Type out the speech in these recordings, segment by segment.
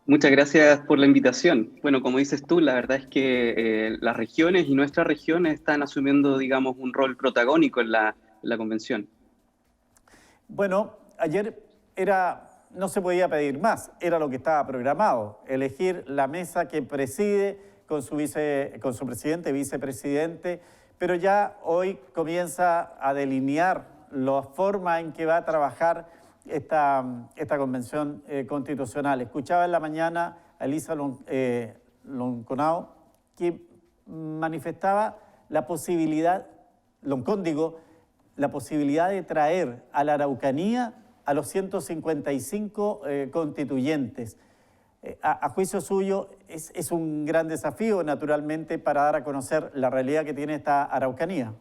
Muchas gracias por la invitación. Bueno, como dices tú, la verdad es que las regiones y nuestras regiones están asumiendo, digamos, un rol protagónico en la convención. Bueno, ayer no se podía pedir más, era lo que estaba programado, elegir la mesa que preside con su presidente, vicepresidente, pero ya hoy comienza a delinear la forma en que va a trabajar esta convención constitucional. Escuchaba en la mañana a Elisa Lonconao, que manifestaba la posibilidad, Loncón digo, la posibilidad de traer a la Araucanía a los 155 constituyentes. A juicio suyo es un gran desafío, naturalmente, para dar a conocer la realidad que tiene esta Araucanía.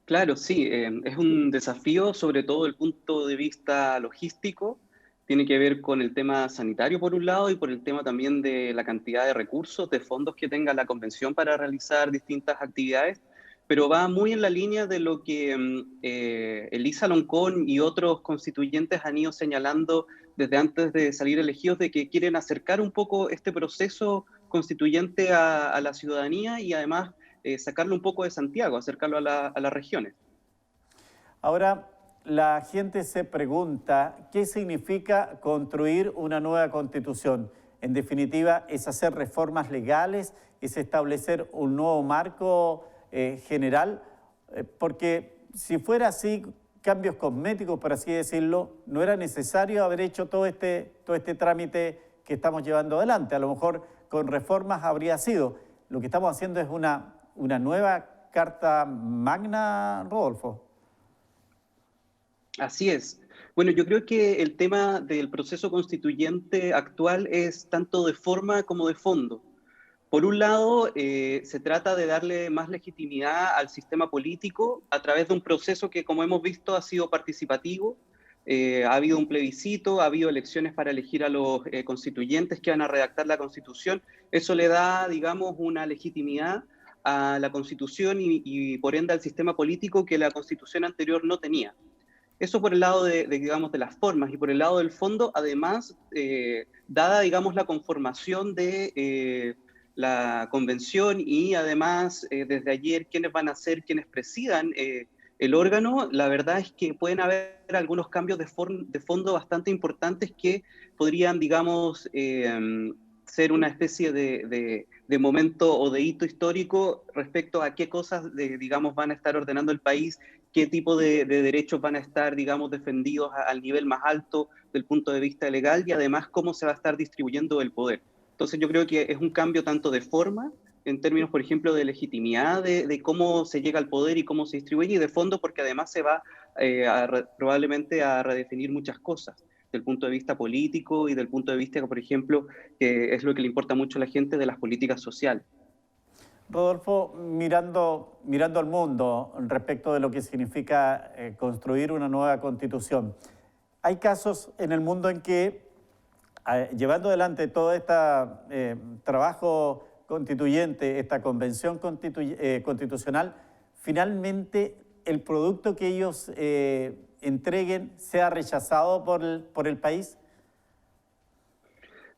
Claro, sí, es un desafío, sobre todo desde el punto de vista logístico. Tiene que ver con el tema sanitario por un lado y por el tema también de la cantidad de recursos, de fondos que tenga la convención para realizar distintas actividades, pero va muy en la línea de lo que Elisa Loncón y otros constituyentes han ido señalando desde antes de salir elegidos, de que quieren acercar un poco este proceso constituyente a la ciudadanía y además sacarlo un poco de Santiago, acercarlo a las regiones. Ahora, la gente se pregunta qué significa construir una nueva constitución. En definitiva, es hacer reformas legales, es establecer un nuevo marco general, porque si fuera así, cambios cosméticos, por así decirlo, no era necesario haber hecho todo este trámite que estamos llevando adelante. A lo mejor con reformas habría sido. Lo que estamos haciendo es una nueva Carta Magna, Rodolfo. Así es. Bueno, yo creo que el tema del proceso constituyente actual es tanto de forma como de fondo. Por un lado, se trata de darle más legitimidad al sistema político a través de un proceso que, como hemos visto, ha sido participativo. Ha habido un plebiscito, ha habido elecciones para elegir a los constituyentes que van a redactar la Constitución. Eso le da, digamos, una legitimidad a la Constitución y por ende al sistema político que la Constitución anterior no tenía. Eso por el lado digamos, de las formas y por el lado del fondo, además, dada, digamos, la conformación de la convención y además desde ayer quiénes van a ser quienes presidan el órgano, la verdad es que pueden haber algunos cambios de fondo bastante importantes que podrían, digamos, ser una especie de momento o de hito histórico respecto a qué cosas, digamos, van a estar ordenando el país, qué tipo de derechos van a estar, digamos, defendidos al nivel más alto del punto de vista legal y además cómo se va a estar distribuyendo el poder. Entonces yo creo que es un cambio tanto de forma, en términos, por ejemplo, de legitimidad, de cómo se llega al poder y cómo se distribuye, y de fondo porque además se va probablemente a redefinir muchas cosas del punto de vista político y del punto de vista, por ejemplo, que es lo que le importa mucho a la gente, de las políticas sociales. Rodolfo, mirando al mundo respecto de lo que significa construir una nueva constitución, hay casos en el mundo en que, llevando adelante todo este trabajo constituyente, esta convención constitucional, finalmente el producto que ellos entreguen sea rechazado por el país.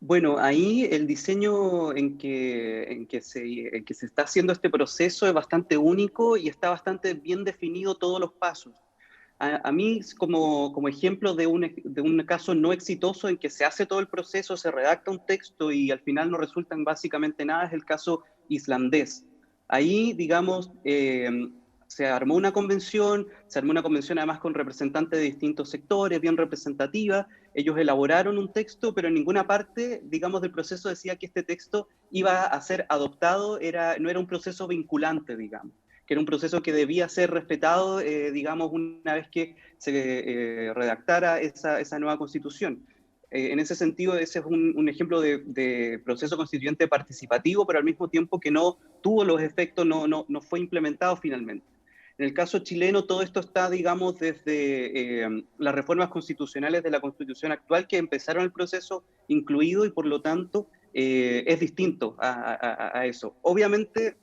Bueno, ahí el diseño en que se está haciendo este proceso es bastante único y está bastante bien definido todos los pasos. A mí, como ejemplo de un caso no exitoso en que se hace todo el proceso, se redacta un texto y al final no resulta en básicamente nada, es el caso islandés. Ahí, digamos, se armó una convención además con representantes de distintos sectores, bien representativa. Ellos elaboraron un texto, pero en ninguna parte, digamos, del proceso decía que este texto iba a ser adoptado, no era un proceso vinculante, digamos, que era un proceso que debía ser respetado, digamos, una vez que se redactara esa nueva constitución. En ese sentido, ese es un ejemplo de proceso constituyente participativo, pero al mismo tiempo que no tuvo los efectos, no fue implementado finalmente. En el caso chileno, todo esto está, digamos, desde las reformas constitucionales de la Constitución actual que empezaron el proceso incluido y por lo tanto es distinto a eso. Obviamente,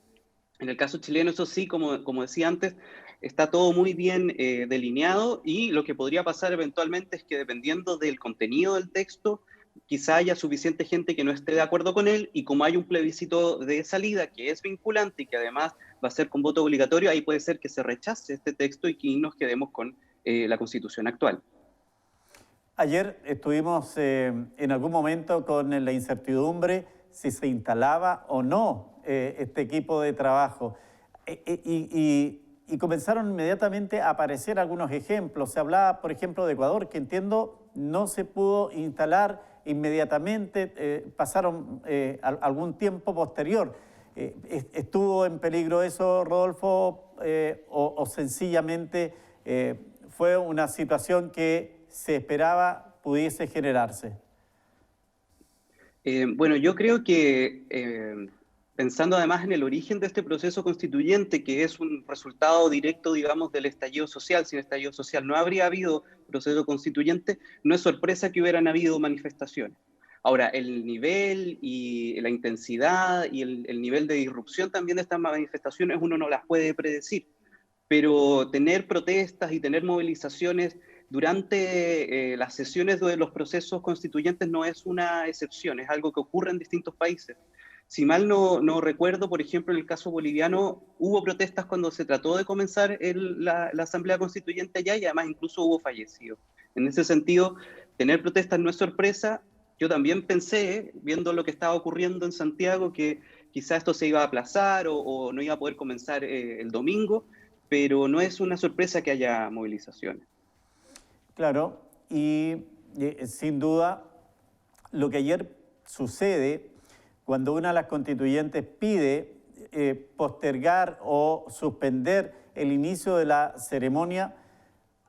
en el caso chileno, eso sí, como decía antes, está todo muy bien delineado, y lo que podría pasar eventualmente es que, dependiendo del contenido del texto, quizá haya suficiente gente que no esté de acuerdo con él, y como hay un plebiscito de salida que es vinculante y que además va a ser con voto obligatorio, ahí puede ser que se rechace este texto y que nos quedemos con la Constitución actual. Ayer estuvimos en algún momento con la incertidumbre si se instalaba o no este equipo de trabajo. Y comenzaron inmediatamente a aparecer algunos ejemplos. Se hablaba, por ejemplo, de Ecuador, que entiendo no se pudo instalar inmediatamente, pasaron algún tiempo posterior. ¿Estuvo en peligro eso, Rodolfo, o sencillamente fue una situación que se esperaba pudiese generarse? Bueno, yo creo que pensando además en el origen de este proceso constituyente, que es un resultado directo, digamos, del estallido social, sin estallido social no habría habido proceso constituyente, no es sorpresa que hubieran habido manifestaciones. Ahora, el nivel y la intensidad y el nivel de disrupción también de estas manifestaciones uno no las puede predecir, pero tener protestas y tener movilizaciones durante las sesiones de los procesos constituyentes no es una excepción, es algo que ocurre en distintos países. Si mal no recuerdo, por ejemplo, en el caso boliviano, hubo protestas cuando se trató de comenzar la Asamblea Constituyente allá, y además incluso hubo fallecidos. En ese sentido, tener protestas no es sorpresa. Yo también pensé, viendo lo que estaba ocurriendo en Santiago, que quizá esto se iba a aplazar o no iba a poder comenzar el domingo, pero no es una sorpresa que haya movilizaciones. Claro, y sin duda lo que ayer sucede cuando una de las constituyentes pide postergar o suspender el inicio de la ceremonia,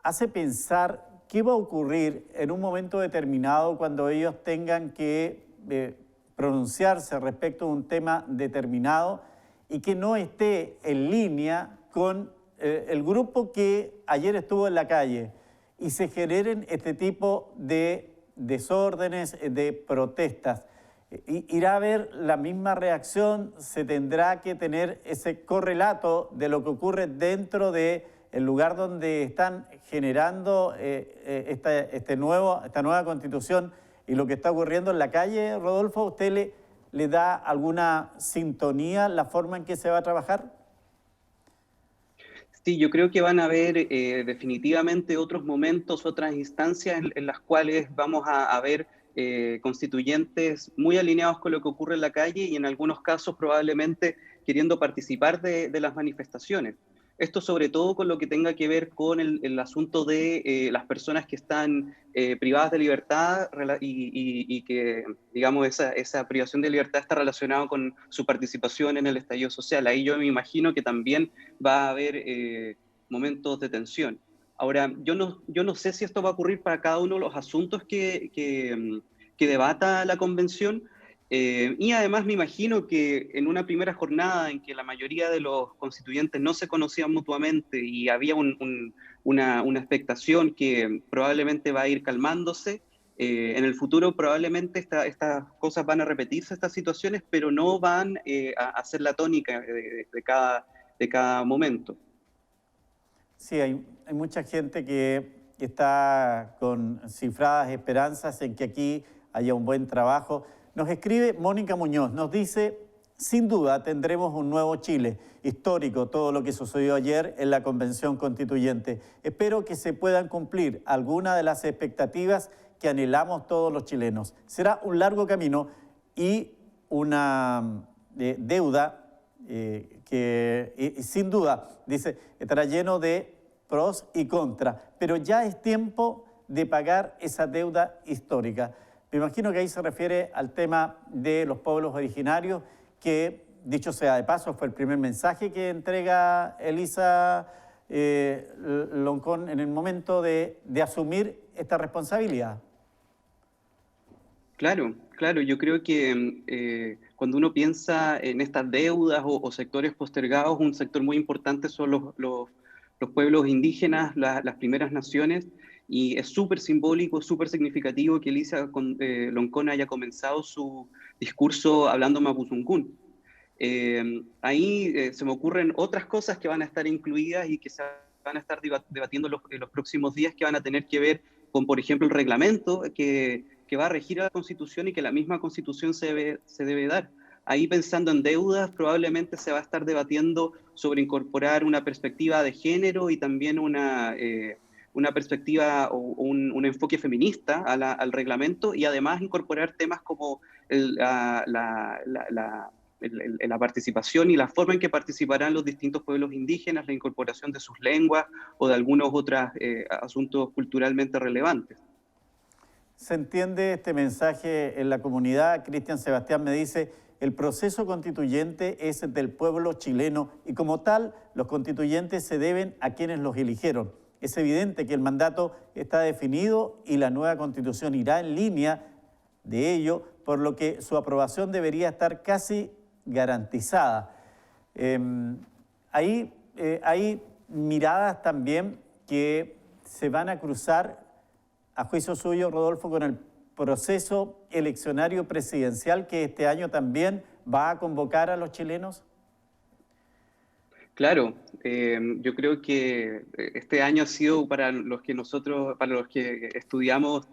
hace pensar qué va a ocurrir en un momento determinado cuando ellos tengan que pronunciarse respecto a un tema determinado y que no esté en línea con el grupo que ayer estuvo en la calle, y se generen este tipo de desórdenes, de protestas. ¿Irá a haber la misma reacción? ¿Se tendrá que tener ese correlato de lo que ocurre dentro del lugar donde están generando esta nueva constitución y lo que está ocurriendo en la calle? Rodolfo, ¿usted le da alguna sintonía la forma en que se va a trabajar? Sí, yo creo que van a haber definitivamente otros momentos, otras instancias en las cuales vamos a ver constituyentes muy alineados con lo que ocurre en la calle, y en algunos casos probablemente queriendo participar de las manifestaciones. Esto sobre todo con lo que tenga que ver con el asunto de las personas que están privadas de libertad, y que, digamos, esa privación de libertad está relacionada con su participación en el estallido social. Ahí yo me imagino que también va a haber momentos de tensión. Ahora, yo no sé si esto va a ocurrir para cada uno de los asuntos que debata la convención, y además me imagino que en una primera jornada en que la mayoría de los constituyentes no se conocían mutuamente y había una expectación que probablemente va a ir calmándose, en el futuro probablemente estas cosas van a repetirse, estas situaciones, pero no van a ser la tónica de cada momento. Sí, hay mucha gente que está con cifradas esperanzas en que aquí haya un buen trabajo. Nos escribe Mónica Muñoz, nos dice: sin duda tendremos un nuevo Chile, histórico todo lo que sucedió ayer en la Convención Constituyente. Espero que se puedan cumplir algunas de las expectativas que anhelamos todos los chilenos. Será un largo camino y una deuda que sin duda, dice, estará lleno de pros y contras, pero ya es tiempo de pagar esa deuda histórica. Me imagino que ahí se refiere al tema de los pueblos originarios, que, dicho sea de paso, fue el primer mensaje que entrega Elisa Loncón en el momento de asumir esta responsabilidad. Claro, claro, yo creo que cuando uno piensa en estas deudas o sectores postergados, un sector muy importante son los pueblos indígenas, las primeras naciones, y es súper simbólico, súper significativo que Elisa Loncón haya comenzado su discurso hablando mapuzungún. Ahí se me ocurren otras cosas que van a estar incluidas y que se van a estar debatiendo en los próximos días, que van a tener que ver con, por ejemplo, el reglamento que va a regir a la Constitución y que la misma Constitución se debe dar. Ahí, pensando en deudas, probablemente se va a estar debatiendo sobre incorporar una perspectiva de género y también una perspectiva o un enfoque feminista al reglamento, y además incorporar temas como la participación y la forma en que participarán los distintos pueblos indígenas, la incorporación de sus lenguas o de algunos otros asuntos culturalmente relevantes. ¿Se entiende este mensaje en la comunidad? Cristian Sebastián me dice: el proceso constituyente es del pueblo chileno y como tal los constituyentes se deben a quienes los eligieron. Es evidente que el mandato está definido y la nueva constitución irá en línea de ello, por lo que su aprobación debería estar casi garantizada. Hay miradas también que se van a cruzar, a juicio suyo, Rodolfo, con el proceso eleccionario presidencial que este año también va a convocar a los chilenos. Claro, yo creo que este año ha sido para los que estudiamos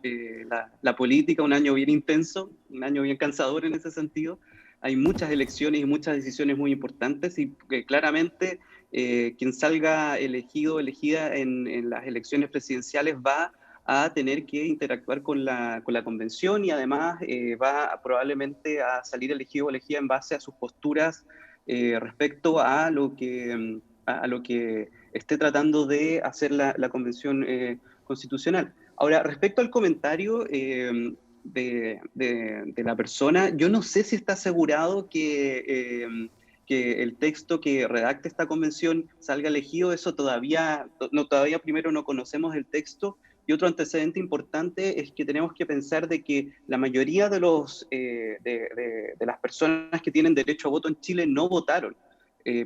la política, un año bien intenso, un año bien cansador en ese sentido. Hay muchas elecciones y muchas decisiones muy importantes y claramente quien salga elegido o elegida en las elecciones presidenciales va a tener que interactuar con la convención y además va probablemente a salir elegido o elegida en base a sus posturas respecto a lo que esté tratando de hacer la convención constitucional. Ahora, respecto al comentario de la persona, yo no sé si está asegurado que el texto que redacte esta convención salga elegido. Eso todavía primero no conocemos el texto. Y otro antecedente importante es que tenemos que pensar de que la mayoría de las personas que tienen derecho a voto en Chile no votaron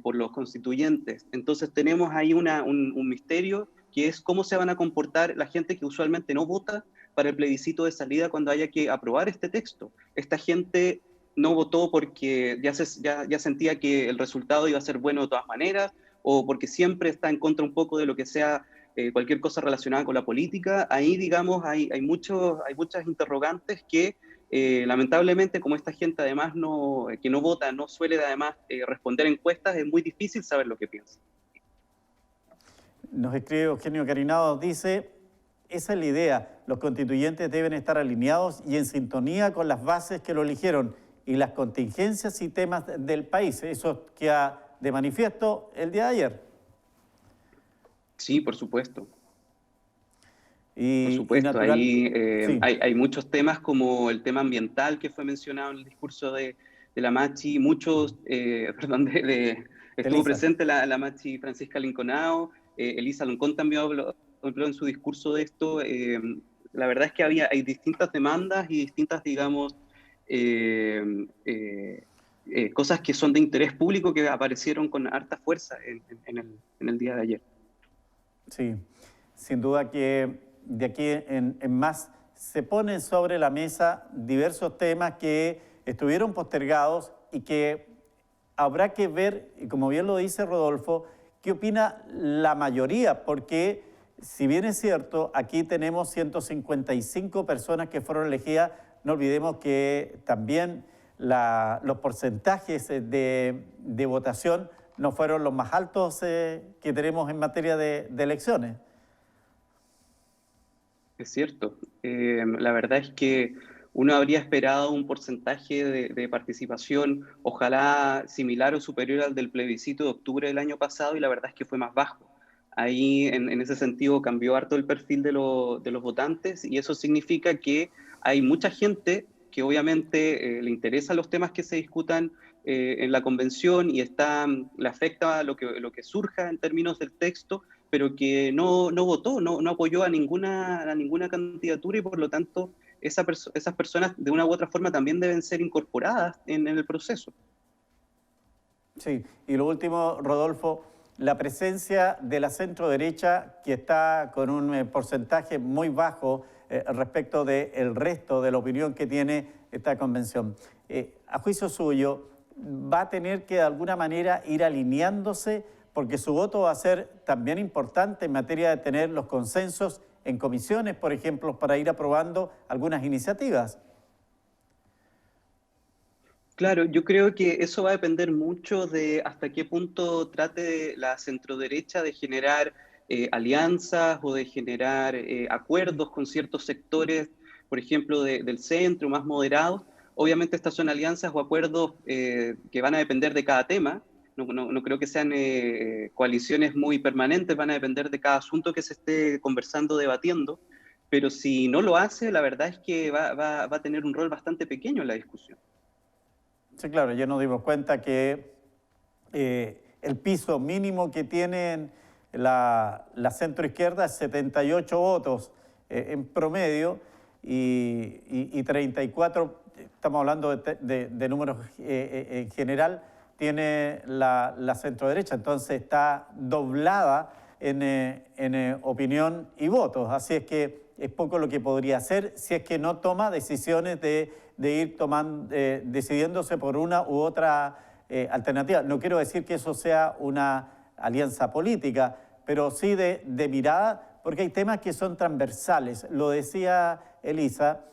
por los constituyentes. Entonces tenemos ahí un misterio, que es cómo se van a comportar la gente que usualmente no vota para el plebiscito de salida cuando haya que aprobar este texto. Esta gente no votó porque ya sentía que el resultado iba a ser bueno de todas maneras, o porque siempre está en contra un poco de lo que sea cualquier cosa relacionada con la política. Ahí, digamos, hay muchas interrogantes que lamentablemente, como esta gente además que no vota, no suele además responder encuestas, es muy difícil saber lo que piensa. Nos escribe Eugenio Carinado, dice: esa es la idea, los constituyentes deben estar alineados y en sintonía con las bases que lo eligieron y las contingencias y temas del país. Eso queda de manifiesto el día de ayer. Sí, por supuesto. Por supuesto, ahí sí. Hay muchos temas como el tema ambiental que fue mencionado en el discurso de la Machi, estuvo presente la Machi Francisca Linconao, Elisa Loncón también habló en su discurso de esto. La verdad es que hay distintas demandas y distintas, digamos, cosas que son de interés público que aparecieron con harta fuerza en el día de ayer. Sí, sin duda que de aquí en más se ponen sobre la mesa diversos temas que estuvieron postergados y que habrá que ver, y como bien lo dice Rodolfo, qué opina la mayoría, porque si bien es cierto, aquí tenemos 155 personas que fueron elegidas, no olvidemos que también los porcentajes de votación no fueron los más altos que tenemos en materia de elecciones. Es cierto. La verdad es que uno habría esperado un porcentaje de participación, ojalá similar o superior al del plebiscito de octubre del año pasado, y la verdad es que fue más bajo. Ahí, en ese sentido, cambió harto el perfil de los votantes, y eso significa que hay mucha gente que obviamente le interesan los temas que se discutan en la convención y le afecta lo que surja en términos del texto, pero que no votó, no apoyó a ninguna candidatura, y por lo tanto esas personas de una u otra forma también deben ser incorporadas en el proceso. Sí, y lo último, Rodolfo, la presencia de la centro-derecha, que está con un porcentaje muy bajo respecto del resto de la opinión que tiene esta convención. A juicio suyo, ¿va a tener que de alguna manera ir alineándose? porque su voto va a ser también importante en materia de tener los consensos en comisiones, por ejemplo, para ir aprobando algunas iniciativas. Claro, yo creo que eso va a depender mucho de hasta qué punto trate la centroderecha de generar alianzas o de generar acuerdos con ciertos sectores, por ejemplo, del centro, más moderados. Obviamente estas son alianzas o acuerdos que van a depender de cada tema. No creo que sean coaliciones muy permanentes, van a depender de cada asunto que se esté conversando, debatiendo. Pero si no lo hace, la verdad es que va a tener un rol bastante pequeño en la discusión. Sí, claro, ya nos dimos cuenta que el piso mínimo que tienen la centroizquierda es 78 votos en promedio y 34, estamos hablando de números en general, tiene la centroderecha, entonces está doblada en opinión y votos, así es que es poco lo que podría hacer si es que no toma decisiones de ir decidiéndose por una u otra alternativa. No quiero decir que eso sea una alianza política, pero sí de mirada, porque hay temas que son transversales. Lo decía Elisa,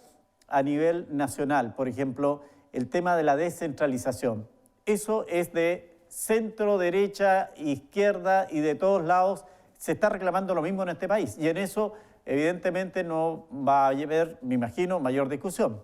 a nivel nacional, por ejemplo, el tema de la descentralización. Eso es de centro, derecha, izquierda y de todos lados. Se está reclamando lo mismo en este país y en eso evidentemente no va a haber, me imagino, mayor discusión.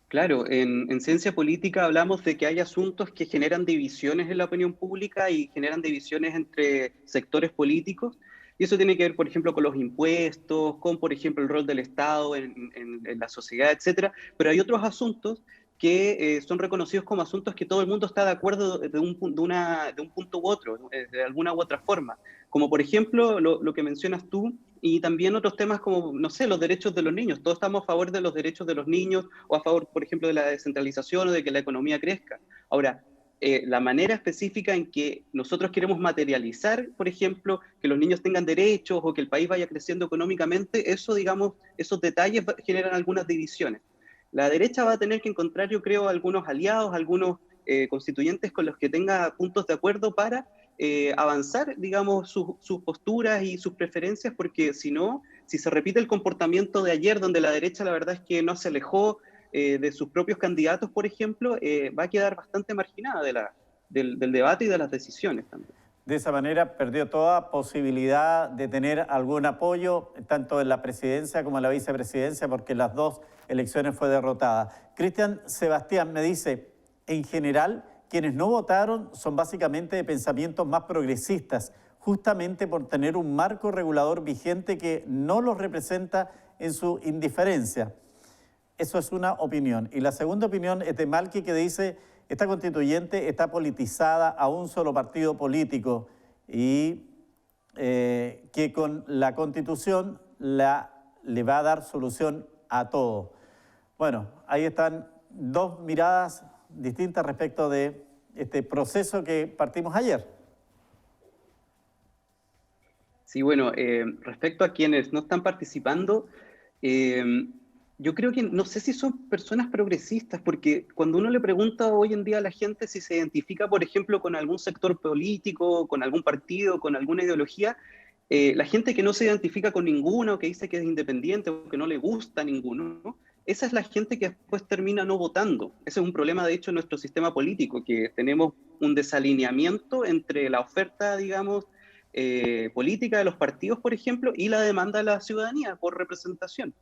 Claro, en ciencia política hablamos de que hay asuntos que generan divisiones en la opinión pública y generan divisiones entre sectores políticos. Y eso tiene que ver, por ejemplo, con los impuestos, con, por ejemplo, el rol del Estado en la sociedad, etcétera. Pero hay otros asuntos que son reconocidos como asuntos que todo el mundo está de acuerdo de un punto u otro, de alguna u otra forma. Como, por ejemplo, lo que mencionas tú, y también otros temas como, no sé, los derechos de los niños. Todos estamos a favor de los derechos de los niños o a favor, por ejemplo, de la descentralización o de que la economía crezca. Ahora, la manera específica en que nosotros queremos materializar, por ejemplo, que los niños tengan derechos o que el país vaya creciendo económicamente, eso, digamos, esos detalles generan algunas divisiones. La derecha va a tener que encontrar, yo creo, algunos aliados, algunos constituyentes con los que tenga puntos de acuerdo para avanzar, digamos, sus posturas y sus preferencias, porque si no, si se repite el comportamiento de ayer, donde la derecha la verdad es que no se alejó de sus propios candidatos, por ejemplo, va a quedar bastante marginada del debate y de las decisiones también. De esa manera perdió toda posibilidad de tener algún apoyo, tanto en la presidencia como en la vicepresidencia, porque las dos elecciones fue derrotada. Cristian Sebastián me dice, en general, quienes no votaron son básicamente de pensamientos más progresistas, justamente por tener un marco regulador vigente que no los representa en su indiferencia. Eso es una opinión. Y la segunda opinión es de Malki, que dice, esta constituyente está politizada a un solo partido político y que con la constitución le va a dar solución a todo. Bueno, ahí están dos miradas distintas respecto de este proceso que partimos ayer. Sí, bueno, respecto a quienes no están participando, yo creo que no sé si son personas progresistas, porque cuando uno le pregunta hoy en día a la gente si se identifica, por ejemplo, con algún sector político, con algún partido, con alguna ideología, la gente que no se identifica con ninguno, que dice que es independiente o que no le gusta ninguno, ¿no? Esa es la gente que después termina no votando. Ese es un problema, de hecho, en nuestro sistema político, que tenemos un desalineamiento entre la oferta, digamos, política de los partidos, por ejemplo, y la demanda de la ciudadanía por representación.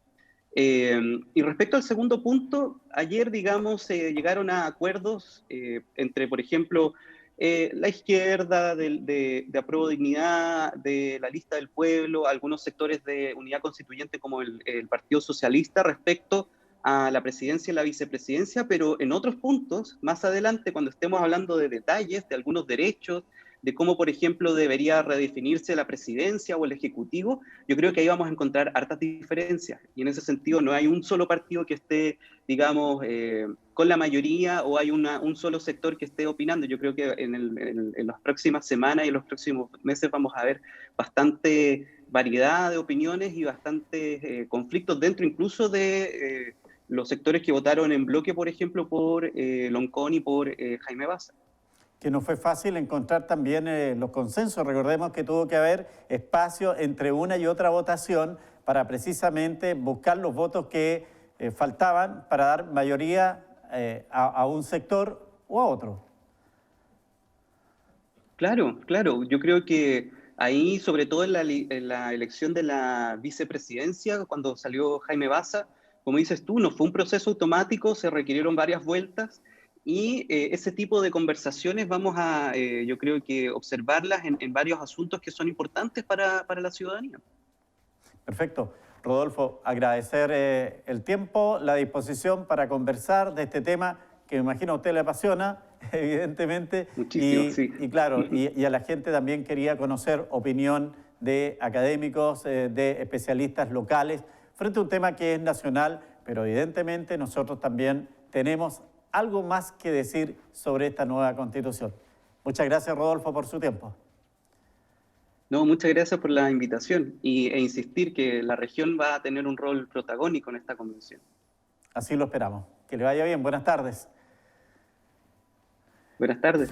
Y respecto al segundo punto, ayer, digamos, se llegaron a acuerdos entre, por ejemplo, la izquierda de Apruebo Dignidad, de la Lista del Pueblo, algunos sectores de Unidad Constituyente como el Partido Socialista respecto a la presidencia y la vicepresidencia, pero en otros puntos, más adelante, cuando estemos hablando de detalles, de algunos derechos, de cómo, por ejemplo, debería redefinirse la presidencia o el ejecutivo, yo creo que ahí vamos a encontrar hartas diferencias. Y en ese sentido no hay un solo partido que esté, digamos, con la mayoría o hay un solo sector que esté opinando. Yo creo que en las próximas semanas y en los próximos meses vamos a ver bastante variedad de opiniones y bastantes conflictos dentro incluso de los sectores que votaron en bloque, por ejemplo, por Loncón y por Jaime Baza. Que no fue fácil encontrar también los consensos. Recordemos que tuvo que haber espacio entre una y otra votación para precisamente buscar los votos que faltaban para dar mayoría a un sector u a otro. Claro, claro. Yo creo que ahí, sobre todo en la elección de la vicepresidencia, cuando salió Jaime Baza, como dices tú, no fue un proceso automático, se requirieron varias vueltas y ese tipo de conversaciones vamos a, yo creo que observarlas en varios asuntos que son importantes para la ciudadanía. Perfecto. Rodolfo, agradecer el tiempo, la disposición para conversar de este tema que me imagino a usted le apasiona, evidentemente. Muchísimo, sí. Y claro, y a la gente también quería conocer opinión de académicos, de especialistas locales, frente a un tema que es nacional, pero evidentemente nosotros también tenemos algo más que decir sobre esta nueva Constitución. Muchas gracias, Rodolfo, por su tiempo. No, muchas gracias por la invitación e insistir que la región va a tener un rol protagónico en esta convención. Así lo esperamos. Que le vaya bien. Buenas tardes. Buenas tardes.